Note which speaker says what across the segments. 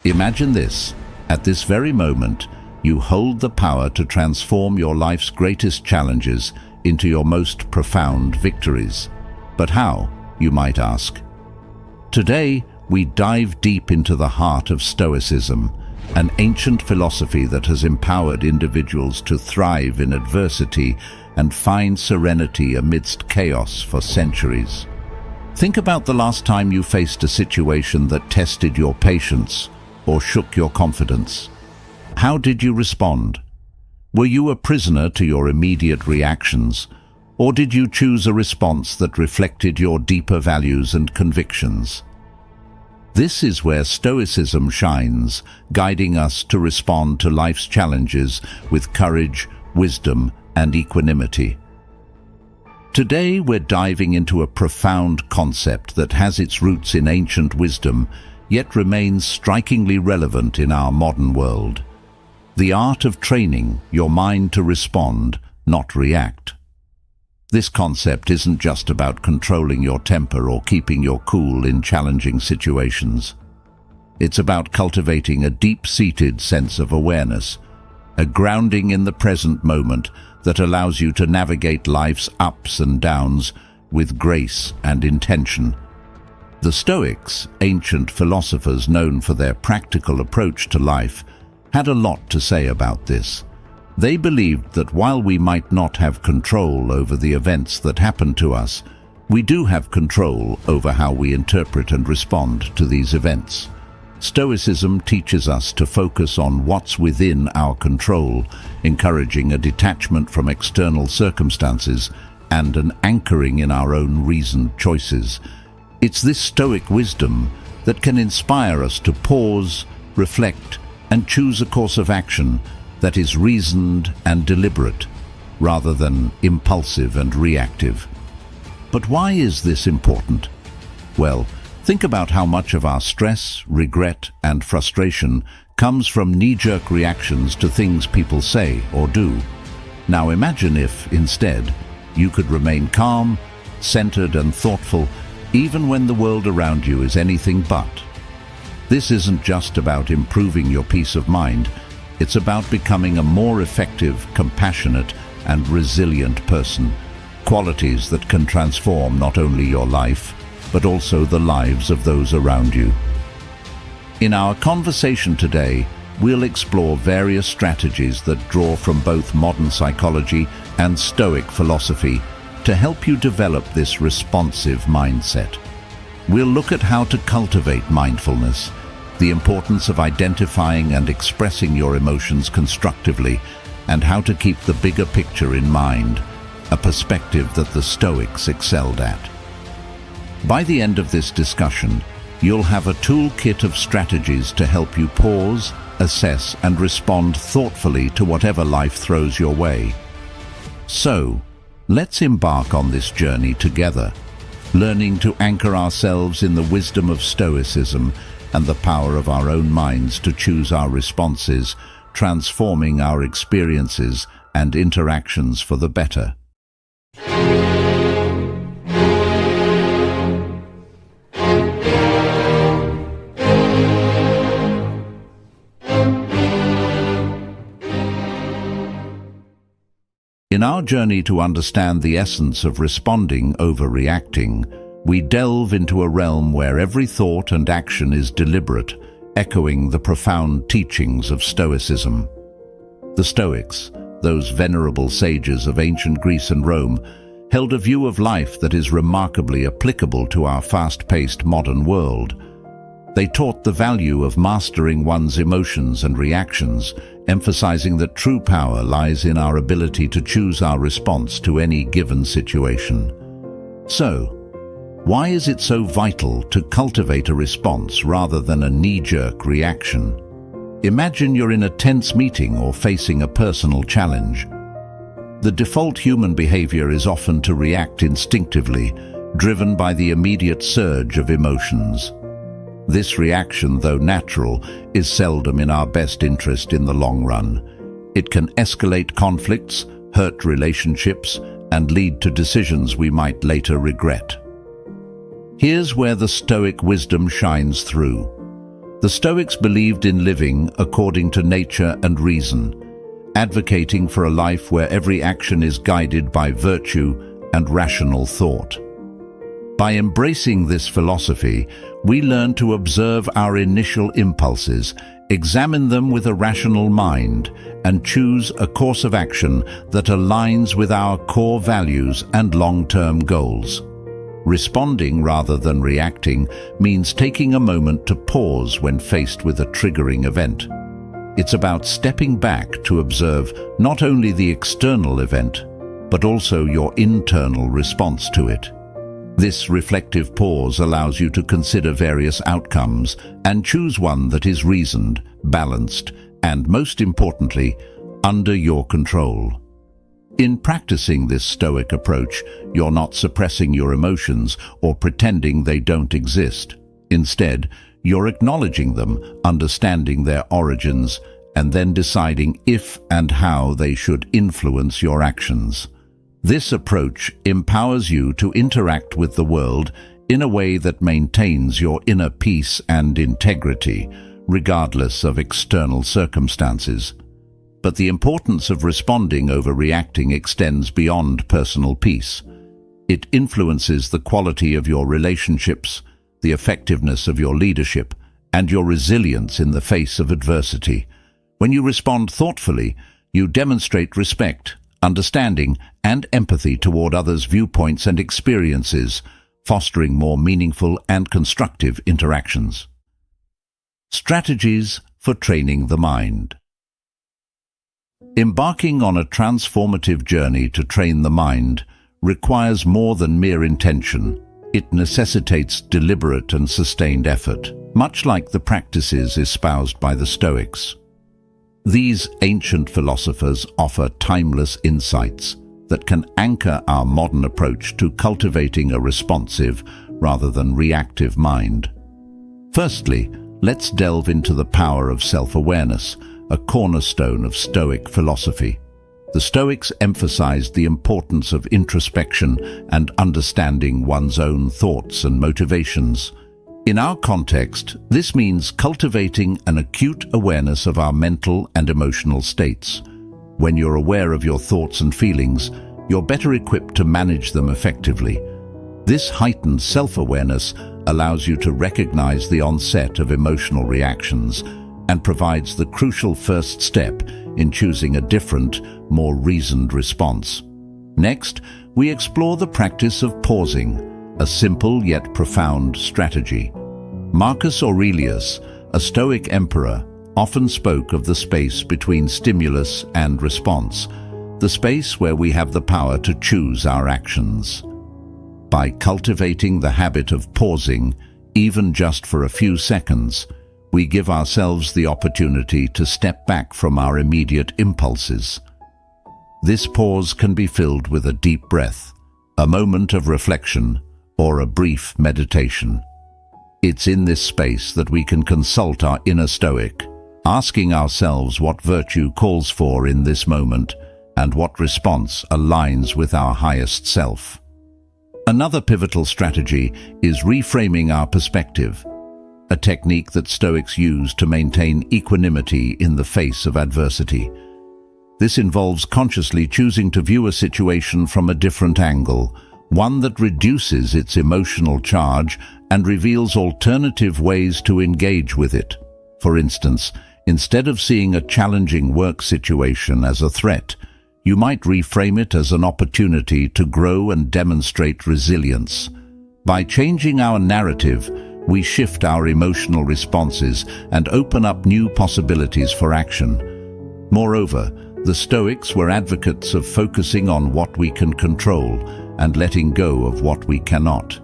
Speaker 1: Imagine this. At this very moment, you hold the power to transform your life's greatest challenges into your most profound victories. But how, you might ask? Today, we dive deep into the heart of Stoicism, an ancient philosophy that has empowered individuals to thrive in adversity and find serenity amidst chaos for centuries. Think about the last time you faced a situation that tested your patience or shook your confidence. How did you respond? Were you a prisoner to your immediate reactions, or did you choose a response that reflected your deeper values and convictions? This is where Stoicism shines, guiding us to respond to life's challenges with courage, wisdom, and equanimity. Today, we're diving into a profound concept that has its roots in ancient wisdom, yet remains strikingly relevant in our modern world. The art of training your mind to respond, not react. This concept isn't just about controlling your temper or keeping your cool in challenging situations. It's about cultivating a deep-seated sense of awareness, a grounding in the present moment that allows you to navigate life's ups and downs with grace and intention. The Stoics, ancient philosophers known for their practical approach to life, had a lot to say about this. They believed that while we might not have control over the events that happen to us, we do have control over how we interpret and respond to these events. Stoicism teaches us to focus on what's within our control, encouraging a detachment from external circumstances and an anchoring in our own reasoned choices. It's this Stoic wisdom that can inspire us to pause, reflect, and choose a course of action that is reasoned and deliberate, rather than impulsive and reactive. But why is this important? Well, think about how much of our stress, regret, and frustration comes from knee-jerk reactions to things people say or do. Now imagine if, instead, you could remain calm, centered, and thoughtful, even when the world around you is anything but. This isn't just about improving your peace of mind. It's about becoming a more effective, compassionate, and resilient person, qualities that can transform not only your life, but also the lives of those around you. In our conversation today, we'll explore various strategies that draw from both modern psychology and Stoic philosophy to help you develop this responsive mindset. We'll look at how to cultivate mindfulness, the importance of identifying and expressing your emotions constructively, and how to keep the bigger picture in mind, a perspective that the Stoics excelled at. By the end of this discussion, you'll have a toolkit of strategies to help you pause, assess, and respond thoughtfully to whatever life throws your way. So, let's embark on this journey together, learning to anchor ourselves in the wisdom of Stoicism and the power of our own minds to choose our responses, transforming our experiences and interactions for the better. In our journey to understand the essence of responding over reacting, we delve into a realm where every thought and action is deliberate, echoing the profound teachings of Stoicism. The Stoics, those venerable sages of ancient Greece and Rome, held a view of life that is remarkably applicable to our fast-paced modern world. They taught the value of mastering one's emotions and reactions, emphasizing that true power lies in our ability to choose our response to any given situation. So, why is it so vital to cultivate a response rather than a knee-jerk reaction? Imagine you're in a tense meeting or facing a personal challenge. The default human behavior is often to react instinctively, driven by the immediate surge of emotions. This reaction, though natural, is seldom in our best interest in the long run. It can escalate conflicts, hurt relationships, and lead to decisions we might later regret. Here's where the Stoic wisdom shines through. The Stoics believed in living according to nature and reason, advocating for a life where every action is guided by virtue and rational thought. By embracing this philosophy, we learn to observe our initial impulses, examine them with a rational mind, and choose a course of action that aligns with our core values and long-term goals. Responding rather than reacting means taking a moment to pause when faced with a triggering event. It's about stepping back to observe not only the external event, but also your internal response to it. This reflective pause allows you to consider various outcomes and choose one that is reasoned, balanced, and most importantly, under your control. In practicing this Stoic approach, you're not suppressing your emotions or pretending they don't exist. Instead, you're acknowledging them, understanding their origins, and then deciding if and how they should influence your actions. This approach empowers you to interact with the world in a way that maintains your inner peace and integrity, regardless of external circumstances. But the importance of responding over reacting extends beyond personal peace. It influences the quality of your relationships, the effectiveness of your leadership, and your resilience in the face of adversity. When you respond thoughtfully, you demonstrate respect, understanding, and empathy toward others' viewpoints and experiences, fostering more meaningful and constructive interactions. Strategies for training the mind. Embarking on a transformative journey to train the mind requires more than mere intention. It necessitates deliberate and sustained effort, much like the practices espoused by the Stoics. These ancient philosophers offer timeless insights that can anchor our modern approach to cultivating a responsive rather than reactive mind. Firstly, let's delve into the power of self-awareness, a cornerstone of Stoic philosophy. The Stoics emphasized the importance of introspection and understanding one's own thoughts and motivations. In our context, this means cultivating an acute awareness of our mental and emotional states. When you're aware of your thoughts and feelings, you're better equipped to manage them effectively. This heightened self-awareness allows you to recognize the onset of emotional reactions and provides the crucial first step in choosing a different, more reasoned response. Next, we explore the practice of pausing, a simple yet profound strategy. Marcus Aurelius, a Stoic emperor, often spoke of the space between stimulus and response, the space where we have the power to choose our actions. By cultivating the habit of pausing, even just for a few seconds, we give ourselves the opportunity to step back from our immediate impulses. This pause can be filled with a deep breath, a moment of reflection, or a brief meditation. It's in this space that we can consult our inner Stoic, asking ourselves what virtue calls for in this moment and what response aligns with our highest self. Another pivotal strategy is reframing our perspective, a technique that Stoics use to maintain equanimity in the face of adversity. This involves consciously choosing to view a situation from a different angle, one that reduces its emotional charge and reveals alternative ways to engage with it. For instance, instead of seeing a challenging work situation as a threat, you might reframe it as an opportunity to grow and demonstrate resilience. By changing our narrative, we shift our emotional responses and open up new possibilities for action. Moreover, the Stoics were advocates of focusing on what we can control and letting go of what we cannot.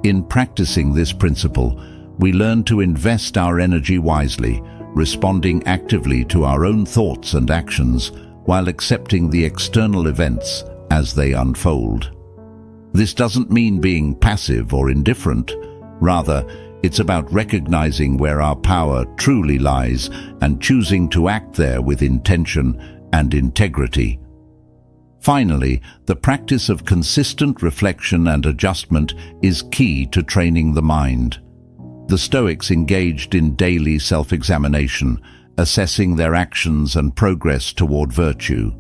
Speaker 1: In practicing this principle, we learn to invest our energy wisely, responding actively to our own thoughts and actions while accepting the external events as they unfold. This doesn't mean being passive or indifferent. Rather, it's about recognizing where our power truly lies and choosing to act there with intention and integrity. Finally, the practice of consistent reflection and adjustment is key to training the mind. The Stoics engaged in daily self-examination, assessing their actions and progress toward virtue.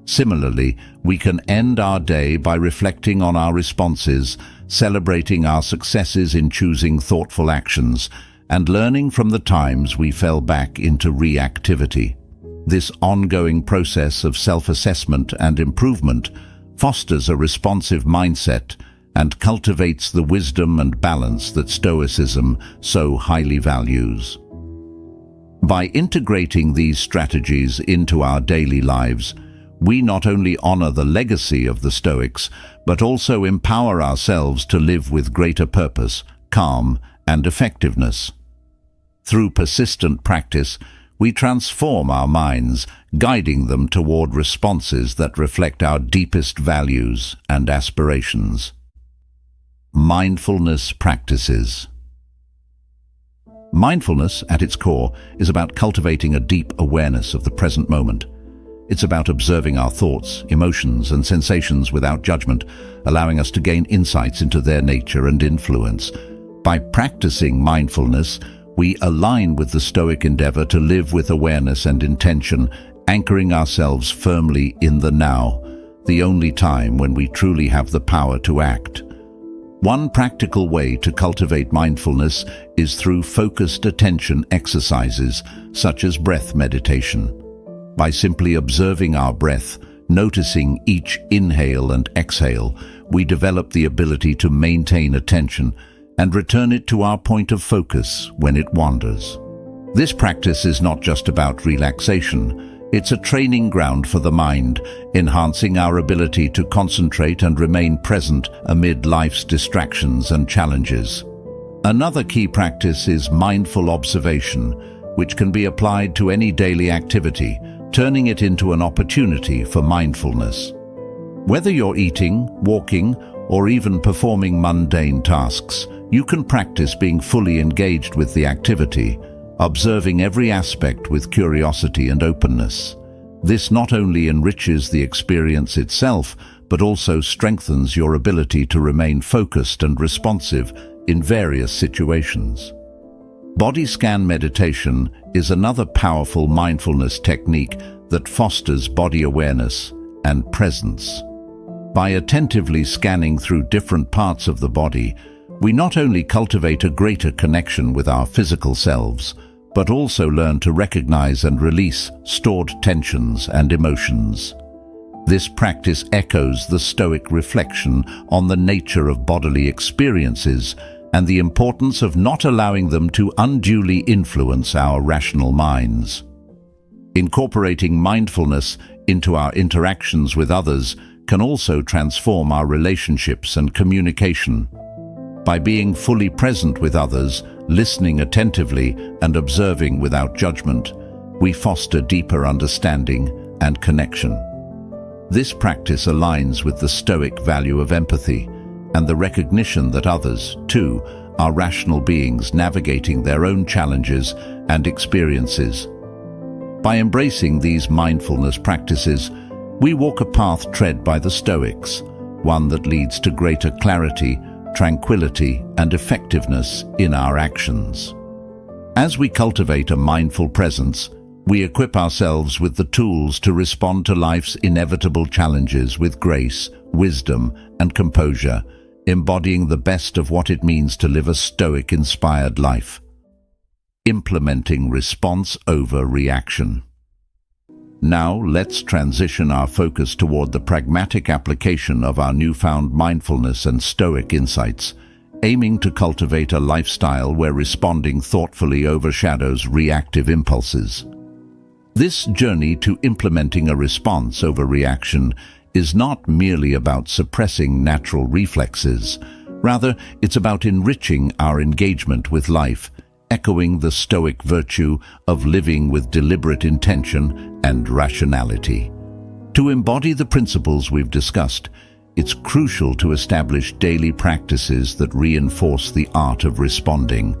Speaker 1: Similarly, we can end our day by reflecting on our responses, celebrating our successes in choosing thoughtful actions, and learning from the times we fell back into reactivity. This ongoing process of self-assessment and improvement fosters a responsive mindset and cultivates the wisdom and balance that Stoicism so highly values. By integrating these strategies into our daily lives, we not only honor the legacy of the Stoics, but also empower ourselves to live with greater purpose, calm, and effectiveness. Through persistent practice, we transform our minds, guiding them toward responses that reflect our deepest values and aspirations. Mindfulness practices. Mindfulness, at its core, is about cultivating a deep awareness of the present moment. It's about observing our thoughts, emotions, and sensations without judgment, allowing us to gain insights into their nature and influence. By practicing mindfulness, we align with the Stoic endeavor to live with awareness and intention, anchoring ourselves firmly in the now, the only time when we truly have the power to act. One practical way to cultivate mindfulness is through focused attention exercises, such as breath meditation. By simply observing our breath, noticing each inhale and exhale, we develop the ability to maintain attention and return it to our point of focus when it wanders. This practice is not just about relaxation, it's a training ground for the mind, enhancing our ability to concentrate and remain present amid life's distractions and challenges. Another key practice is mindful observation, which can be applied to any daily activity, turning it into an opportunity for mindfulness. Whether you're eating, walking, or even performing mundane tasks, you can practice being fully engaged with the activity, observing every aspect with curiosity and openness. This not only enriches the experience itself, but also strengthens your ability to remain focused and responsive in various situations. Body scan meditation is another powerful mindfulness technique that fosters body awareness and presence. By attentively scanning through different parts of the body, we not only cultivate a greater connection with our physical selves, but also learn to recognize and release stored tensions and emotions. This practice echoes the Stoic reflection on the nature of bodily experiences and the importance of not allowing them to unduly influence our rational minds. Incorporating mindfulness into our interactions with others can also transform our relationships and communication. By being fully present with others, listening attentively, and observing without judgment, we foster deeper understanding and connection. This practice aligns with the Stoic value of empathy and the recognition that others, too, are rational beings navigating their own challenges and experiences. By embracing these mindfulness practices, we walk a path tread by the Stoics, one that leads to greater clarity, tranquility, and effectiveness in our actions. As we cultivate a mindful presence, we equip ourselves with the tools to respond to life's inevitable challenges with grace, wisdom, and composure, embodying the best of what it means to live a Stoic-inspired life. Implementing response over reaction. Now let's transition our focus toward the pragmatic application of our newfound mindfulness and Stoic insights, aiming to cultivate a lifestyle where responding thoughtfully overshadows reactive impulses. This journey to implementing a response over reaction is not merely about suppressing natural reflexes. Rather, it's about enriching our engagement with life, echoing the Stoic virtue of living with deliberate intention and rationality. To embody the principles we've discussed, it's crucial to establish daily practices that reinforce the art of responding.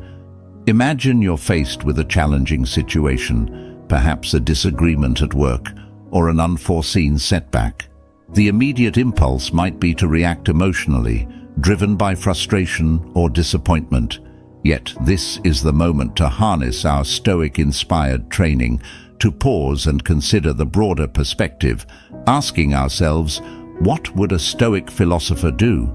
Speaker 1: Imagine you're faced with a challenging situation, perhaps a disagreement at work or an unforeseen setback. The immediate impulse might be to react emotionally, driven by frustration or disappointment. Yet this is the moment to harness our Stoic-inspired training, to pause and consider the broader perspective, asking ourselves, what would a Stoic philosopher do?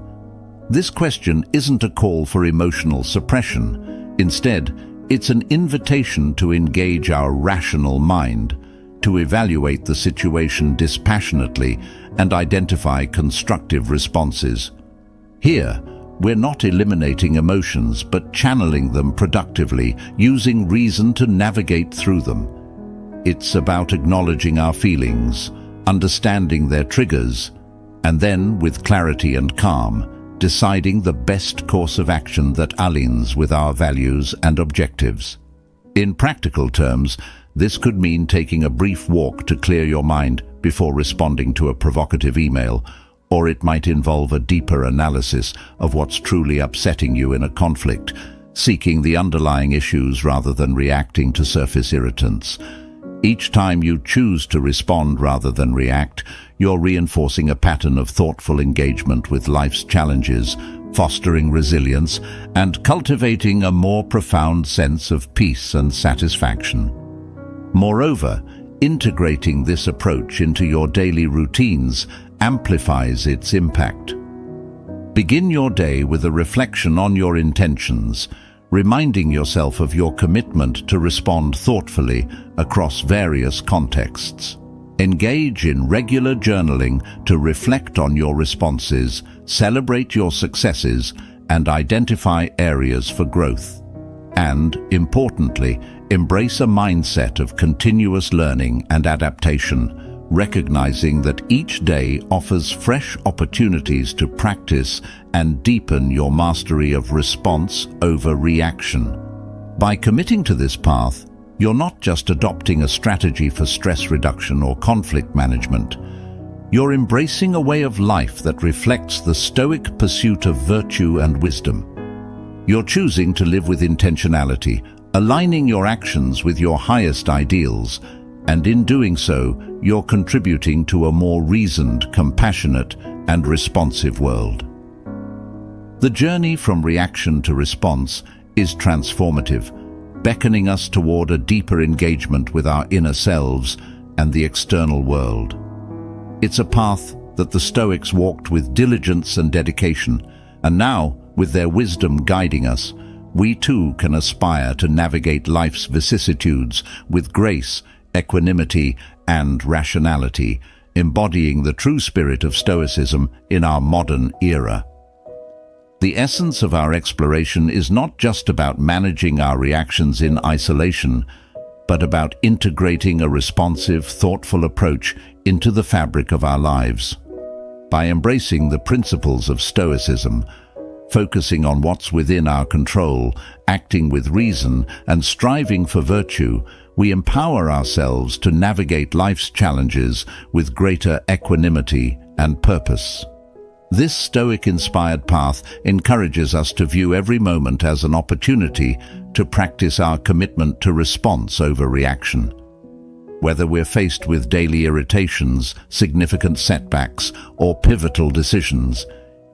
Speaker 1: This question isn't a call for emotional suppression. Instead, it's an invitation to engage our rational mind, to evaluate the situation dispassionately and identify constructive responses. Here, we're not eliminating emotions, but channeling them productively, using reason to navigate through them. It's about acknowledging our feelings, understanding their triggers, and then, with clarity and calm, deciding the best course of action that aligns with our values and objectives. In practical terms, this could mean taking a brief walk to clear your mind before responding to a provocative email, or it might involve a deeper analysis of what's truly upsetting you in a conflict, seeking the underlying issues rather than reacting to surface irritants. Each time you choose to respond rather than react, you're reinforcing a pattern of thoughtful engagement with life's challenges, fostering resilience, and cultivating a more profound sense of peace and satisfaction. Moreover, integrating this approach into your daily routines amplifies its impact. Begin your day with a reflection on your intentions, reminding yourself of your commitment to respond thoughtfully across various contexts. Engage in regular journaling to reflect on your responses, celebrate your successes, and identify areas for growth. And, importantly, embrace a mindset of continuous learning and adaptation, recognizing that each day offers fresh opportunities to practice and deepen your mastery of response over reaction. By committing to this path, you're not just adopting a strategy for stress reduction or conflict management. You're embracing a way of life that reflects the Stoic pursuit of virtue and wisdom. You're choosing to live with intentionality, aligning your actions with your highest ideals, and in doing so, you're contributing to a more reasoned, compassionate, and responsive world. The journey from reaction to response is transformative, beckoning us toward a deeper engagement with our inner selves and the external world. It's a path that the Stoics walked with diligence and dedication, and now, with their wisdom guiding us, we too can aspire to navigate life's vicissitudes with grace, equanimity, and rationality, embodying the true spirit of Stoicism in our modern era. The essence of our exploration is not just about managing our reactions in isolation, but about integrating a responsive, thoughtful approach into the fabric of our lives. By embracing the principles of Stoicism, focusing on what's within our control, acting with reason, and striving for virtue, we empower ourselves to navigate life's challenges with greater equanimity and purpose. This Stoic-inspired path encourages us to view every moment as an opportunity to practice our commitment to response over reaction. Whether we're faced with daily irritations, significant setbacks, or pivotal decisions,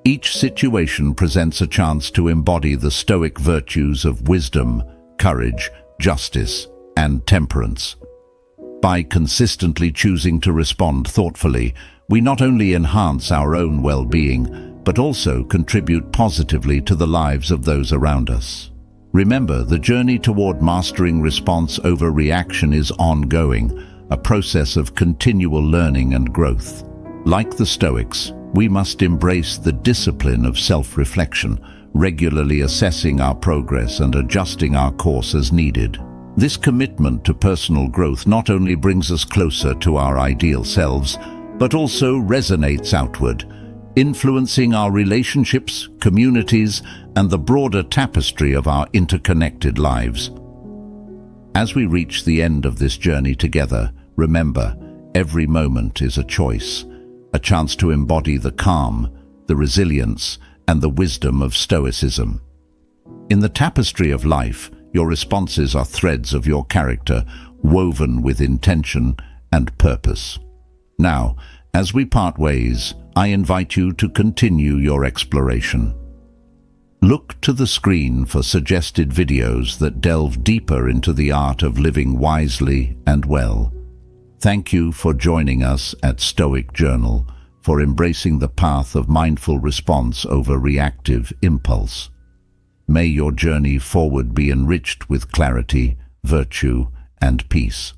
Speaker 1: each situation presents a chance to embody the Stoic virtues of wisdom, courage, justice, and temperance. By consistently choosing to respond thoughtfully, we not only enhance our own well-being, but also contribute positively to the lives of those around us. Remember, the journey toward mastering response over reaction is ongoing, a process of continual learning and growth. Like the Stoics, we must embrace the discipline of self-reflection, regularly assessing our progress and adjusting our course as needed. This commitment to personal growth not only brings us closer to our ideal selves, but also resonates outward, influencing our relationships, communities, and the broader tapestry of our interconnected lives. As we reach the end of this journey together, remember, every moment is a choice, a chance to embody the calm, the resilience, and the wisdom of Stoicism. In the tapestry of life, your responses are threads of your character, woven with intention and purpose. Now, as we part ways, I invite you to continue your exploration. Look to the screen for suggested videos that delve deeper into the art of living wisely and well. Thank you for joining us at Stoic Journal, for embracing the path of mindful response over reactive impulse. May your journey forward be enriched with clarity, virtue, and peace.